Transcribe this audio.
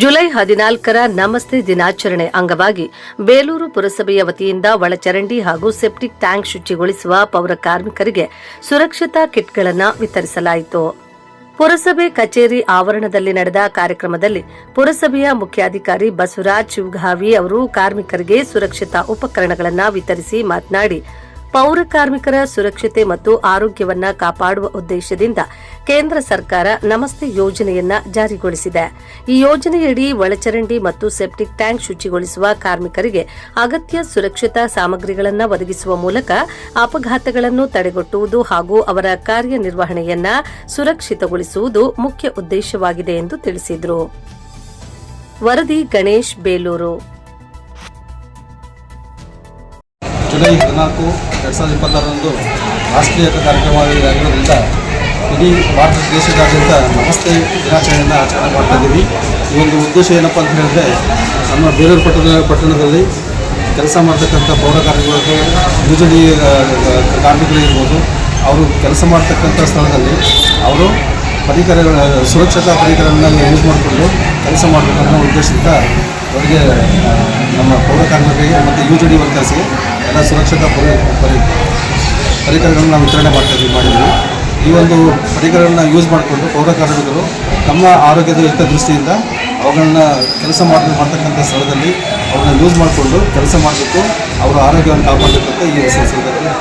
July 14ರ ನಮಸ್ತೆ ದಿನಾಚರಣೆ ಅಂಗವಾಗಿ ಬೇಲೂರು ಪುರಸಭೆಯ ವತಿಯಿಂದ ಒಳಚರಂಡಿ ಹಾಗೂ ಸೆಪ್ಟಿಕ್ ಟ್ಯಾಂಕ್ ಶುಚಿಗೊಳಿಸುವ ಪೌರ ಕಾರ್ಮಿಕರಿಗೆ ಸುರಕ್ಷತಾ ಕಿಟ್ಗಳನ್ನು ವಿತರಿಸಲಾಯಿತು. ಪುರಸಭೆ ಕಚೇರಿ ಆವರಣದಲ್ಲಿ ನಡೆದ ಕಾರ್ಯಕ್ರಮದಲ್ಲಿ ಪುರಸಭೆಯ ಮುಖ್ಯಾಧಿಕಾರಿ ಬಸವರಾಜ್ ಶಿವಗಾವಿ ಅವರು ಕಾರ್ಮಿಕರಿಗೆ ಸುರಕ್ಷತಾ ಉಪಕರಣಗಳನ್ನು ವಿತರಿಸಿ ಮಾತನಾಡಿ, ಪೌರ ಕಾರ್ಮಿಕರ ಸುರಕ್ಷತೆ ಮತ್ತು ಆರೋಗ್ಯವನ್ನ ಕಾಪಾಡುವ ಉದ್ದೇಶದಿಂದ ಕೇಂದ್ರ ಸರ್ಕಾರ ನಮಸ್ತೆ ಯೋಜನೆಯನ್ನ ಜಾರಿಗೊಳಿಸಿದೆ. ಈ ಯೋಜನೆಯಡಿ ಒಳಚರಂಡಿ ಮತ್ತು ಸೆಪ್ಟಿಕ್ ಟ್ಯಾಂಕ್ ಶುಚಿಗೊಳಿಸುವ ಕಾರ್ಮಿಕರಿಗೆ ಅಗತ್ಯ ಸುರಕ್ಷತಾ ಸಾಮಗ್ರಿಗಳನ್ನು ಒದಗಿಸುವ ಮೂಲಕ ಅಪಘಾತಗಳನ್ನು ತಡೆಗಟ್ಟುವುದು ಹಾಗೂ ಅವರ ಕಾರ್ಯನಿರ್ವಹಣೆಯನ್ನ ಸುರಕ್ಷಿತಗೊಳಿಸುವುದು ಮುಖ್ಯ ಉದ್ದೇಶವಾಗಿದೆ ಎಂದು ತಿಳಿಸಿದರು. ವರದಿ ಗಣೇಶ್, ಬೇಲೂರು. ಜುಲೈ 14, 2026 ರಾಷ್ಟ್ರೀಯ ಕಾರ್ಯಕ್ರಮವಾಗಿರೋದ್ರಿಂದ ಇಡೀ ಭಾರತ ದೇಶದಾದ್ಯಂತ ನಮಸ್ತೆ ದಿನಾಚರಣೆಯನ್ನು ಆಚರಣೆ ಮಾಡ್ತಾ ಇದ್ದೀವಿ. ಈ ಒಂದು ಉದ್ದೇಶ ಏನಪ್ಪ ಅಂತ ಹೇಳಿದ್ರೆ, ನಮ್ಮ ಬೇಲೂರು ಪಟ್ಟಣದಲ್ಲಿ ಕೆಲಸ ಮಾಡ್ತಕ್ಕಂಥ ಪೌರ ಕಾರ್ಮಿಕರು, ಯೂಜಲಿ ಕಾರ್ಮಿಕರು ಇರ್ಬೋದು, ಅವರು ಕೆಲಸ ಮಾಡ್ತಕ್ಕಂಥ ಸ್ಥಳದಲ್ಲಿ ಅವರು ಸುರಕ್ಷತಾ ಪರಿಕರಗಳನ್ನು ಯೂಸ್ ಮಾಡಿಕೊಂಡು ಕೆಲಸ ಮಾಡಬೇಕನ್ನೋ ಉದ್ದೇಶದಿಂದ ಅವರಿಗೆ ನಮ್ಮ ಪೌರ ಕಾರ್ಮಿಕರಿಗೆ ಮತ್ತು ಯೂಜಡಿ ವರ್ಕರ್ಸ್ಗೆ ಎಲ್ಲ ಸುರಕ್ಷತಾ ಪರಿಕರಗಳನ್ನು ನಾವು ವಿತರಣೆ ಮಾಡಿದ್ವಿ. ಈ ಒಂದು ಪರಿಕರಗಳನ್ನು ಯೂಸ್ ಮಾಡಿಕೊಂಡು ಪೌರ ಕಾರ್ಮಿಕರು ತಮ್ಮ ಆರೋಗ್ಯದ ಹಿತದೃಷ್ಟಿಯಿಂದ ಅವುಗಳನ್ನ ಕೆಲಸ ಮಾಡ್ತಕ್ಕಂಥ ಸ್ಥಳದಲ್ಲಿ ಅವ್ರನ್ನ ಯೂಸ್ ಮಾಡಿಕೊಂಡು ಕೆಲಸ ಮಾಡಬೇಕು, ಅವರ ಆರೋಗ್ಯವನ್ನು ಕಾಪಾಡಬೇಕಂತ ಈ ಸಂದರ್ಭದಲ್ಲಿ